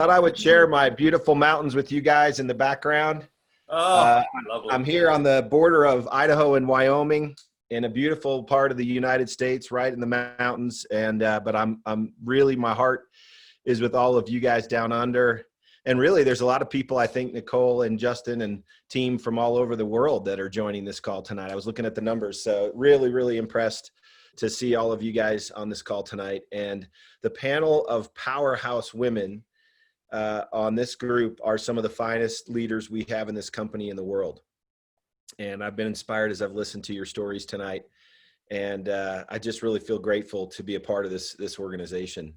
Thought I would share my beautiful mountains with you guys in the background. Oh, Uh, lovely. I'm here on the border of Idaho and Wyoming in a beautiful part of the United States, right in the mountains. And but I'm really, my heart is with all of you guys down under. And really, there's a lot of people, I think, Nicole and Justin and team from all over the world that are joining this call tonight. I was looking at the numbers, so really, really impressed to see all of you guys on this call tonight. And the panel of powerhouse women on this group are some of the finest leaders we have in this company in the world. And I've been inspired as I've listened to your stories tonight. And I just really feel grateful to be a part of this organization.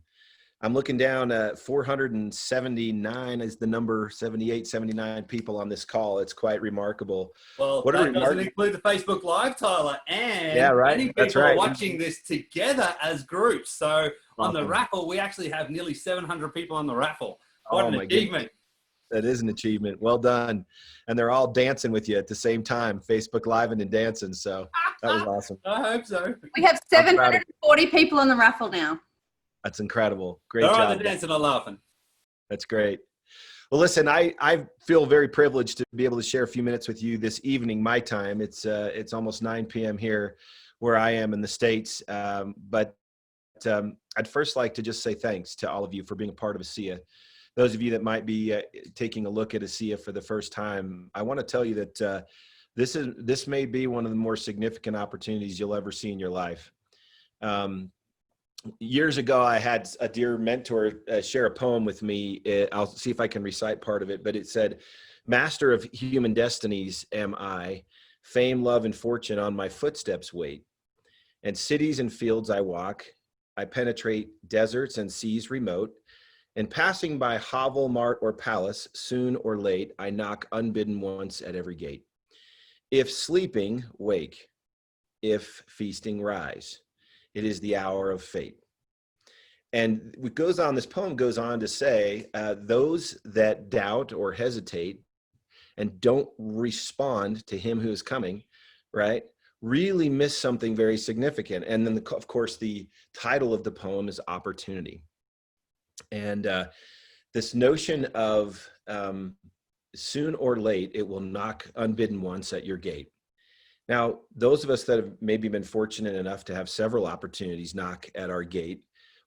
I'm looking down at 479 is the number, 78, 79 people on this call. It's quite remarkable. Well, What that doesn't include the Facebook Live, Tyler. And yeah, right. many That's people right. are watching this together as groups. So on the Awesome. raffle, we actually have nearly 700 people on the raffle. What Oh, an my achievement. goodness. That is an achievement. Well done. And they're all dancing with you at the same time, Facebook Live and dancing. So that was awesome. I hope so. We have 740 people on the raffle now. That's incredible. Great They're job. either dancing or laughing. That's great. Well, listen, I feel very privileged to be able to share a few minutes with you this evening, my time. It's almost 9 p.m. here where I am in the States. But I'd first like to just say thanks to all of you for being a part of ASEA. Those of you that might be taking a look at ASEA for the first time, I want to tell you that this may be one of the more significant opportunities you'll ever see in your life. Years ago, I had a dear mentor share a poem with me. I'll see if I can recite part of it, but it said, "Master of human destinies am I, fame, love, and fortune on my footsteps wait. And cities and fields I walk, I penetrate deserts and seas remote. And passing by hovel, mart, or palace, soon or late, I knock unbidden once at every gate. If sleeping, wake. If feasting, rise. It is the hour of fate." And what goes on, this poem goes on to say, those that doubt or hesitate and don't respond to him who is coming, right, really miss something very significant. And then, of course, the title of the poem is Opportunity. And this notion of soon or late, it will knock unbidden once at your gate. Now, those of us that have maybe been fortunate enough to have several opportunities knock at our gate,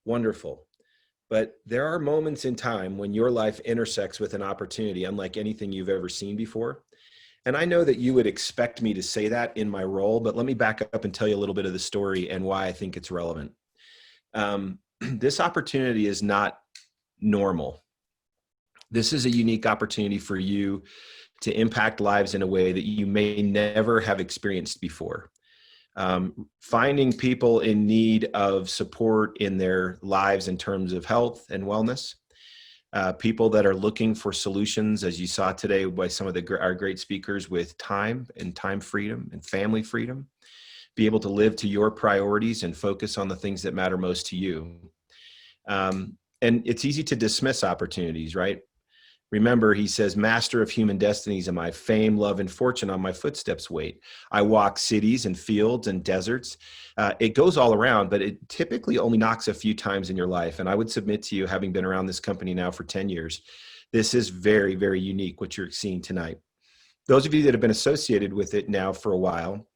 wonderful. But there are moments in time when your life intersects with an opportunity unlike anything you've ever seen before. And I know that you would expect me to say that in my role, but let me back up and tell you a little bit of the story and why I think it's relevant. This opportunity is not normal. This is a unique opportunity for you to impact lives in a way that you may never have experienced before. Finding people in need of support in their lives in terms of health and wellness, people that are looking for solutions, as you saw today by some of our great speakers, with time and time freedom and family freedom, be able to live to your priorities and focus on the things that matter most to you. And it's easy to dismiss opportunities, right? Remember, he says, "Master of human destinies am I, fame, love, and fortune on my footsteps wait. I walk cities and fields and deserts." It goes all around, but it typically only knocks a few times in your life. And I would submit to you, having been around this company now for 10 years, this is very, very unique what you're seeing tonight. Those of you that have been associated with it now for a while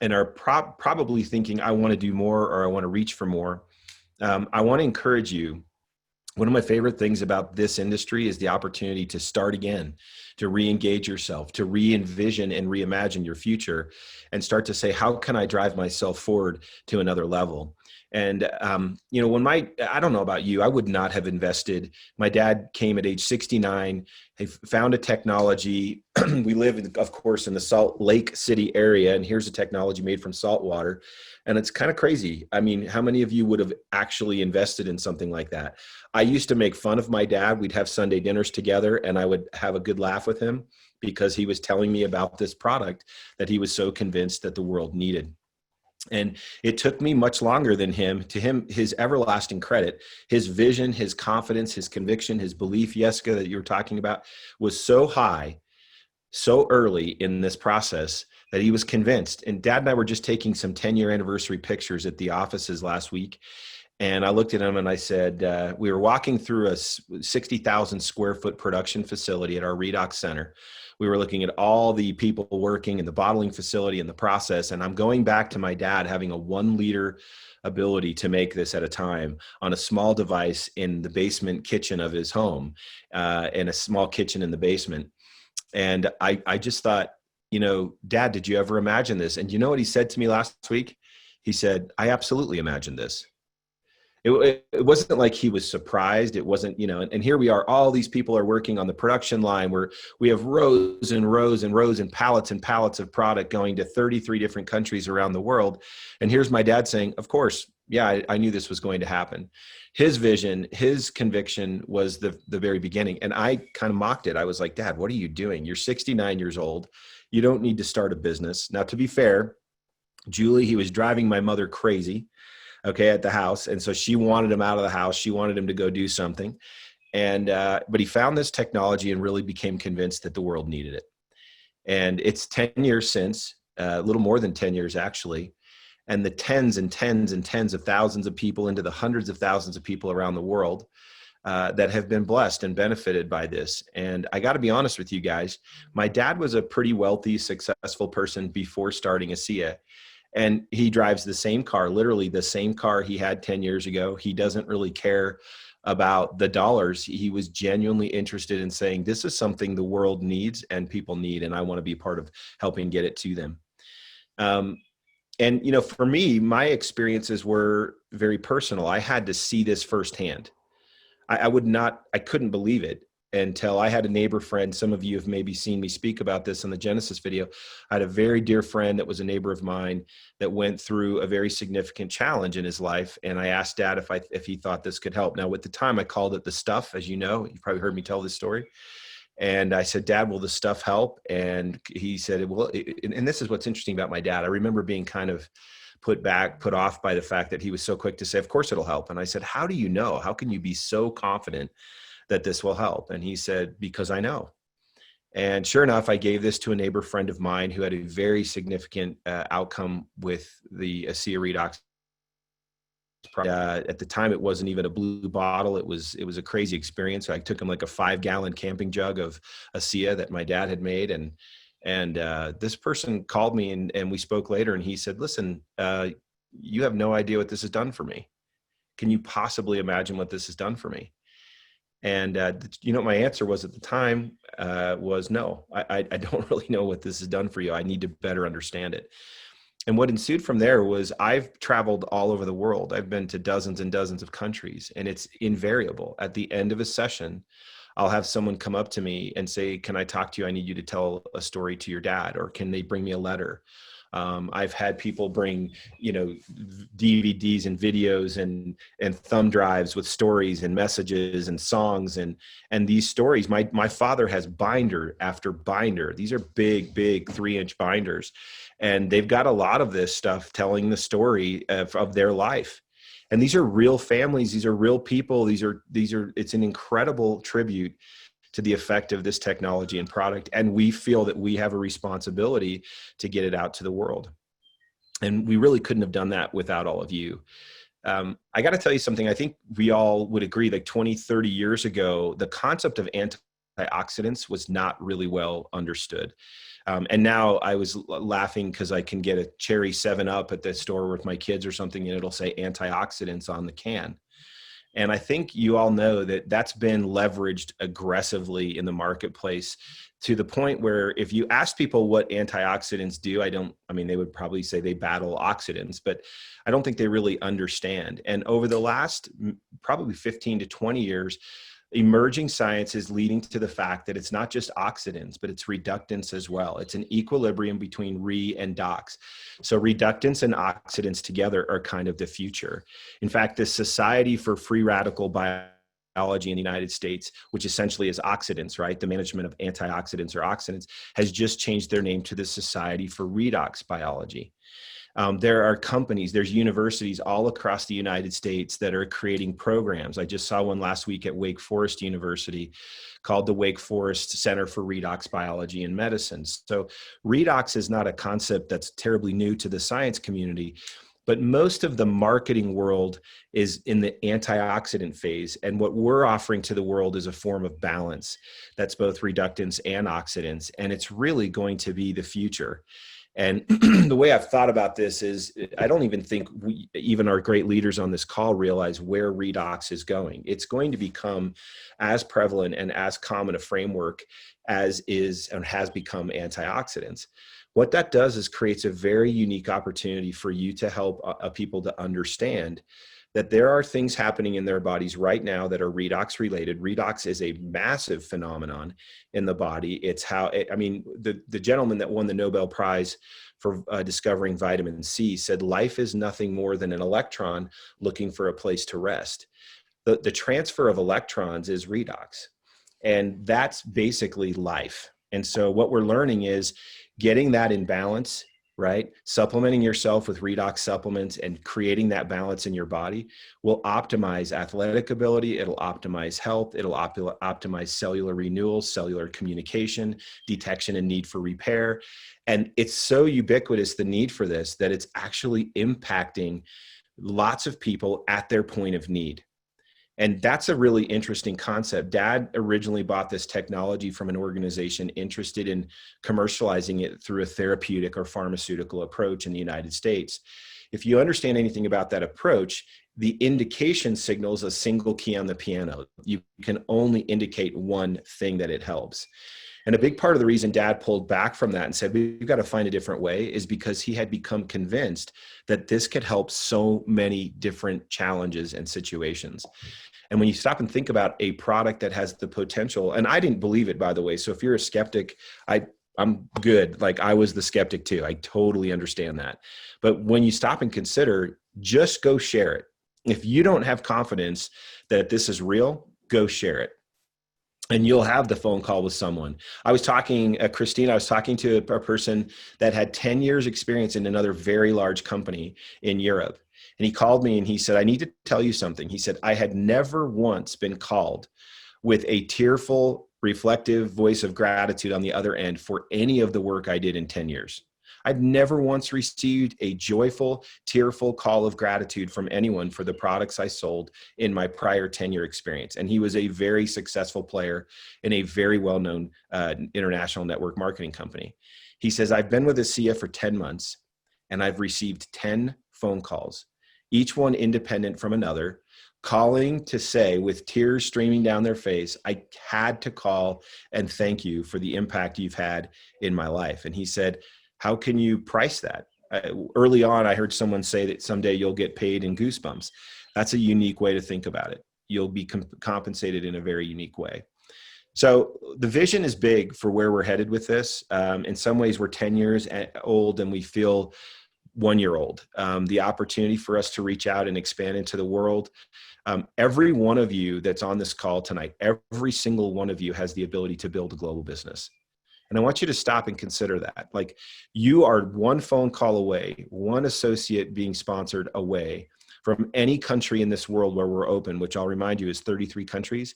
and are probably thinking, I want to do more or I want to reach for more, I want to encourage you. One of my favorite things about this industry is the opportunity to start again, to re-engage yourself, to re-envision and reimagine your future and start to say, how can I drive myself forward to another level? And, I don't know about you, I would not have invested. My dad came at age 69, he found a technology. We live, of course, in the Salt Lake City area, and here's a technology made from salt water. And it's kind of crazy. I mean, how many of you would have actually invested in something like that? I used to make fun of my dad. We'd have Sunday dinners together and I would have a good laugh with him because he was telling me about this product that he was so convinced that the world needed. And it took me much longer than him. To him, his everlasting credit, his vision, his confidence, his conviction, his belief, Jessica, that you were talking about, was so high, so early in this process that he was convinced. And Dad and I were just taking some 10-year anniversary pictures at the offices last week. And I looked at him and I said, we were walking through a 60,000 square foot production facility at our redox center. We were looking at all the people working in the bottling facility and the process. And I'm going back to my dad having a 1 liter ability to make this at a time on a small device in the basement kitchen of his home, in a small kitchen in the basement. And I just thought, Dad, did you ever imagine this? And you know what he said to me last week? He said, I absolutely imagined this. It wasn't like he was surprised. It wasn't, and here we are, all these people are working on the production line where we have rows and rows and rows and pallets of product going to 33 different countries around the world. And here's my dad saying, of course, yeah, I knew this was going to happen. His vision, his conviction was the very beginning. And I kind of mocked it. I was like, Dad, what are you doing? You're 69 years old. You don't need to start a business. Now, to be fair, Julie, he was driving my mother crazy, okay, at the house. And so she wanted him out of the house. She wanted him to go do something. And, but he found this technology and really became convinced that the world needed it. And it's 10 years since, a little more than 10 years actually. And the tens and tens and tens of thousands of people into the hundreds of thousands of people around the world that have been blessed and benefited by this. And I got to be honest with you guys, my dad was a pretty wealthy, successful person before starting ASEA. And he drives the same car, literally the same car he had 10 years ago. He doesn't really care about the dollars. He was genuinely interested in saying, this is something the world needs and people need, and I want to be part of helping get it to them. And, for me, my experiences were very personal. I had to see this firsthand. I couldn't believe it until I had a neighbor friend. Some of you have maybe seen me speak about this in the Genesis video. I had a very dear friend that was a neighbor of mine that went through a very significant challenge in his life. And I asked Dad if he thought this could help. Now, at the time, I called it the stuff, as you know. You've probably heard me tell this story. And I said, Dad, will the stuff help? And he said, well, and this is what's interesting about my dad. I remember being kind of put off by the fact that he was so quick to say, of course it'll help. And I said, how do you know? How can you be so confident that this will help? And he said, because I know. And sure enough, I gave this to a neighbor friend of mine who had a very significant outcome with the ASEA redox. At the time, it wasn't even a blue bottle. It was a crazy experience. So I took him like a 5-gallon camping jug of ASEA that my dad had made. And this person called me and we spoke later, and he said, listen, you have no idea what this has done for me. Can you possibly imagine what this has done for me? And my answer was at the time was no, I don't really know what this has done for you. I need to better understand it. And what ensued from there was I've traveled all over the world. I've been to dozens and dozens of countries, and it's invariable. At the end of a session, I'll have someone come up to me and say, can I talk to you? I need you to tell a story to your dad, or can they bring me a letter? I've had people bring, DVDs and videos and thumb drives with stories and messages and songs and these stories. My father has binder after binder. These are big 3-inch binders, and they've got a lot of this stuff telling the story of their life. And these are real families. These are real people. It's an incredible tribute to the effect of this technology and product. And we feel that we have a responsibility to get it out to the world. And we really couldn't have done that without all of you. I got to tell you something. I think we all would agree, like 20, 30 years ago, the concept of antioxidants was not really well understood. And now I was laughing because I can get a cherry 7-Up at the store with my kids or something, and it'll say antioxidants on the can. And I think you all know that that's been leveraged aggressively in the marketplace to the point where if you ask people what antioxidants do, they would probably say they battle oxidants, but I don't think they really understand. And over the last probably 15 to 20 years, emerging science is leading to the fact that it's not just oxidants, but it's reductants as well. It's an equilibrium between re and dox. So reductants and oxidants together are kind of the future. In fact, the Society for Free Radical Biology in the United States, which essentially is oxidants, right? The management of antioxidants or oxidants, has just changed their name to the Society for Redox Biology. There are companies, there's universities all across the United States that are creating programs. I just saw one last week at Wake Forest University called the Wake Forest Center for Redox Biology and Medicine. So redox is not a concept that's terribly new to the science community, but most of the marketing world is in the antioxidant phase. And what we're offering to the world is a form of balance that's both reductants and oxidants. And it's really going to be the future. And the way I've thought about this is I don't even think even our great leaders on this call realize where redox is going. It's going to become as prevalent and as common a framework as is and has become antioxidants. What that does is creates a very unique opportunity for you to help people to understand that there are things happening in their bodies right now that are redox related. Redox is a massive phenomenon in the body. It's how, the gentleman that won the Nobel Prize for discovering vitamin C said, life is nothing more than an electron looking for a place to rest. The transfer of electrons is redox. And that's basically life. And so what we're learning is getting that in balance, right? Supplementing yourself with redox supplements and creating that balance in your body will optimize athletic ability. It'll optimize health. It'll optimize cellular renewal, cellular communication, detection and need for repair. And it's so ubiquitous, the need for this, that it's actually impacting lots of people at their point of need. And that's a really interesting concept. Dad originally bought this technology from an organization interested in commercializing it through a therapeutic or pharmaceutical approach in the United States. If you understand anything about that approach, the indication signals a single key on the piano. You can only indicate one thing that it helps. And a big part of the reason Dad pulled back from that and said, we've got to find a different way, is because he had become convinced that this could help so many different challenges and situations. And when you stop and think about a product that has the potential, and I didn't believe it, by the way. So if you're a skeptic, I'm good. Like, I was the skeptic too. I totally understand that. But when you stop and consider, just go share it. If you don't have confidence that this is real, go share it. And you'll have the phone call with someone. I was talking, Christine, I was talking to a person that had 10 years experience in another very large company in Europe. And he called me and he said, I need to tell you something. He said, I had never once been called with a tearful, reflective voice of gratitude on the other end for any of the work I did in 10 years. I've never once received a joyful, tearful call of gratitude from anyone for the products I sold in my prior 10-year experience. And he was a very successful player in a very well-known international network marketing company. He says, I've been with ASEA for 10 months and I've received 10 phone calls, each one independent from another, calling to say with tears streaming down their face, I had to call and thank you for the impact you've had in my life. And he said, how can you price that? Early on, I heard someone say that someday you'll get paid in goosebumps. That's a unique way to think about it. You'll be compensated in a very unique way. So the vision is big for where we're headed with this. In some ways, we're 10 years old and we feel 1 year old. The opportunity for us to reach out and expand into the world. Every one of you that's on this call tonight, every single one of you has the ability to build a global business. And I want you to stop and consider that. Like, you are one phone call away, one associate being sponsored away from any country in this world where we're open, which I'll remind you is 33 countries.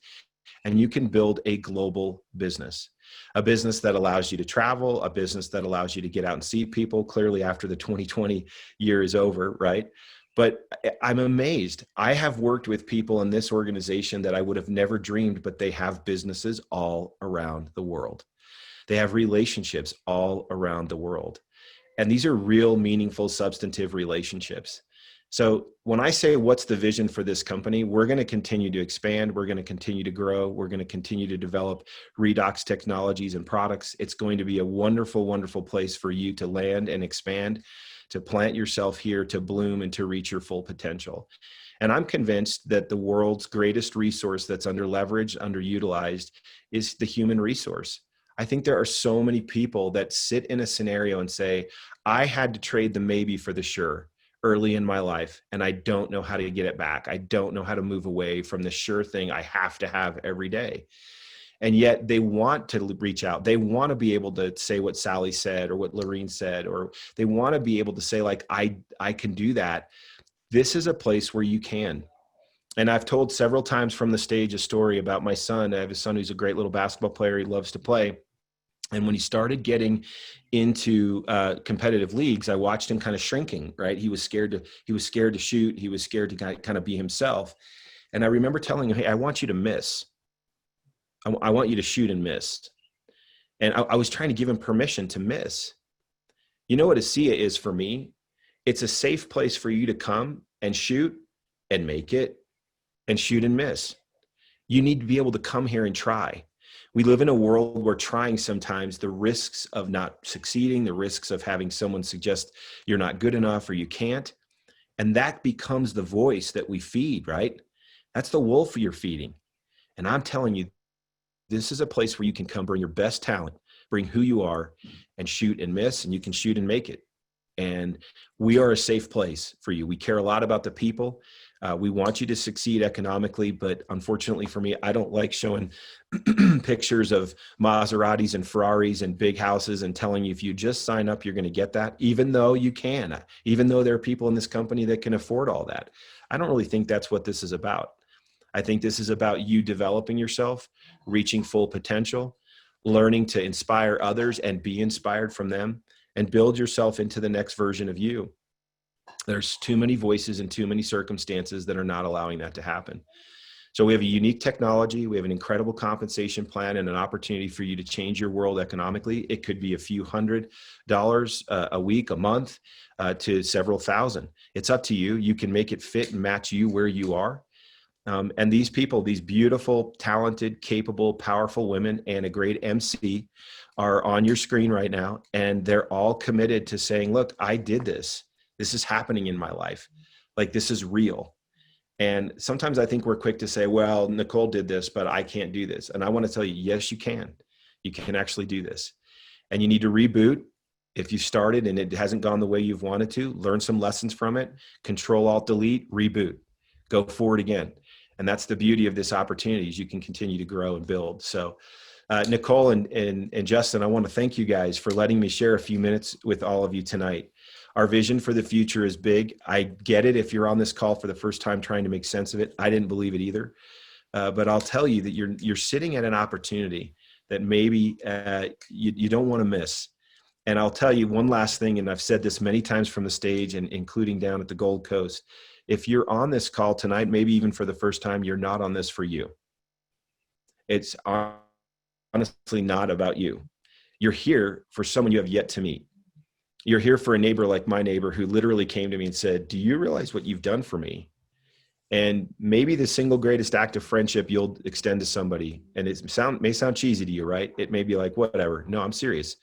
And you can build a global business, a business that allows you to travel, a business that allows you to get out and see people, clearly after the 2020 year is over, right? But I'm amazed. I have worked with people in this organization that I would have never dreamed, but they have businesses all around the world. They have relationships all around the world. And these are real, meaningful, substantive relationships. So when I say, what's the vision for this company, we're going to continue to expand. We're going to continue to grow. We're going to continue to develop redox technologies and products. It's going to be a wonderful, wonderful place for you to land and expand, to plant yourself here, to bloom and to reach your full potential. And I'm convinced that the world's greatest resource that's underleveraged, underutilized, is the human resource. I think there are so many people that sit in a scenario and say, I had to trade the maybe for the sure early in my life, and I don't know how to get it back. I don't know how to move away from the sure thing I have to have every day. And yet they want to reach out. They want to be able to say what Sally said or what Lorene said, or they want to be able to say, like, I can do that. This is a place where you can. And I've told several times from the stage a story about my son. I have a son who's a great little basketball player. He loves to play. And when he started getting into competitive leagues, I watched him kind of shrinking, right? He was scared to shoot. He was scared to kind of be himself. And I remember telling him, hey, I want you to miss. I want you to shoot and miss. And I was trying to give him permission to miss. You know what ASEA is for me? It's a safe place for you to come and shoot and make it and shoot and miss. You need to be able to come here and try. We live in a world where trying sometimes, the risks of not succeeding, the risks of having someone suggest you're not good enough or you can't, and that becomes the voice that we feed, right? That's the wolf you're feeding. And I'm telling you, this is a place where you can come bring your best talent, bring who you are, and shoot and miss, and you can shoot and make it. And we are a safe place for you. We care a lot about the people. We want you to succeed economically, but unfortunately for me, I don't like showing pictures of Maseratis and Ferraris and big houses and telling you if you just sign up, you're going to get that, even though you can, even though there are people in this company that can afford all that. I don't really think that's what this is about. I think this is about you developing yourself, reaching full potential, learning to inspire others and be inspired from them, and build yourself into the next version of you. There's too many voices and too many circumstances that are not allowing that to happen. So we have a unique technology. We have an incredible compensation plan and an opportunity for you to change your world economically. It could be a few $100s a week, a month, to several thousand. It's up to you. You can make it fit and match you where you are. And these people, these beautiful, talented, capable, powerful women and a great MC are on your screen right now. And they're all committed to saying, look, I did this. This is happening in my life. Like, this is real. And sometimes I think we're quick to say, well, Nicole did this, but I can't do this. And I want to tell you, yes, you can. You can actually do this. And you need to reboot. If you started and it hasn't gone the way you've wanted to, learn some lessons from it, Control, Alt, Delete, reboot, go forward again. And that's the beauty of this opportunity, is you can continue to grow and build. So Nicole and Justin, I want to thank you guys for letting me share a few minutes with all of you tonight. Our vision for the future is big. I get it. If you're on this call for the first time trying to make sense of it, I didn't believe it either. But I'll tell you that you're sitting at an opportunity that maybe you don't want to miss. And I'll tell you one last thing, and I've said this many times from the stage and including down at the Gold Coast. If you're on this call tonight, maybe even for the first time, you're not on this for you. It's honestly not about you. You're here for someone you have yet to meet. You're here for a neighbor like my neighbor who literally came to me and said, do you realize what you've done for me? And maybe the single greatest act of friendship you'll extend to somebody, and it may sound cheesy to you, right? It may be like, whatever. No, I'm serious.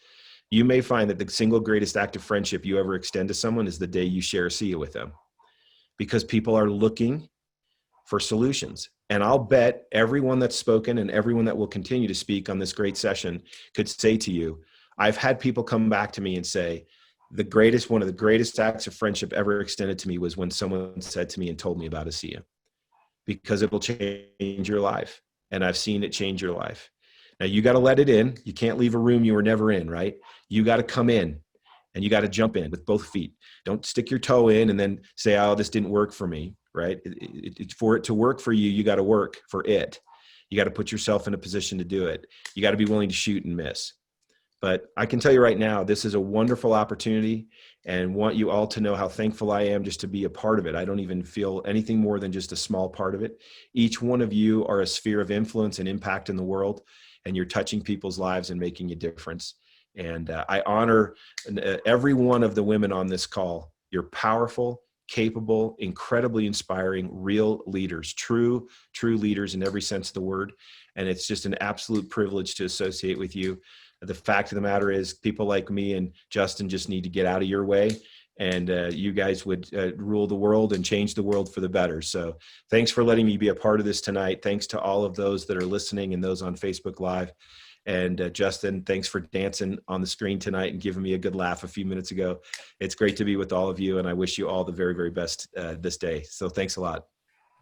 You may find that the single greatest act of friendship you ever extend to someone is the day you share ASEA with them. Because people are looking for solutions. And I'll bet everyone that's spoken and everyone that will continue to speak on this great session could say to you, I've had people come back to me and say, one of the greatest acts of friendship ever extended to me was when someone said to me and told me about ASEA, because it will change your life. And I've seen it change your life. Now you got to let it in. You can't leave a room you were never in, right? You got to come in. And you got to jump in with both feet. Don't stick your toe in and then say, oh, this didn't work for me, right? For it to work for you, you got to work for it. You got to put yourself in a position to do it. You got to be willing to shoot and miss. But I can tell you right now, this is a wonderful opportunity, and want you all to know how thankful I am just to be a part of it. I don't even feel anything more than just a small part of it. Each one of you are a sphere of influence and impact in the world, and you're touching people's lives and making a difference. And I honor every one of the women on this call. You're powerful, capable, incredibly inspiring, real leaders, true leaders in every sense of the word. And it's just an absolute privilege to associate with you. The fact of the matter is, people like me and Justin just need to get out of your way. And you guys would rule the world and change the world for the better. So thanks for letting me be a part of this tonight. Thanks to all of those that are listening and those on Facebook Live. And Justin, thanks for dancing on the screen tonight and giving me a good laugh a few minutes ago. It's great to be with all of you, and I wish you all the very, very best this day. So thanks a lot.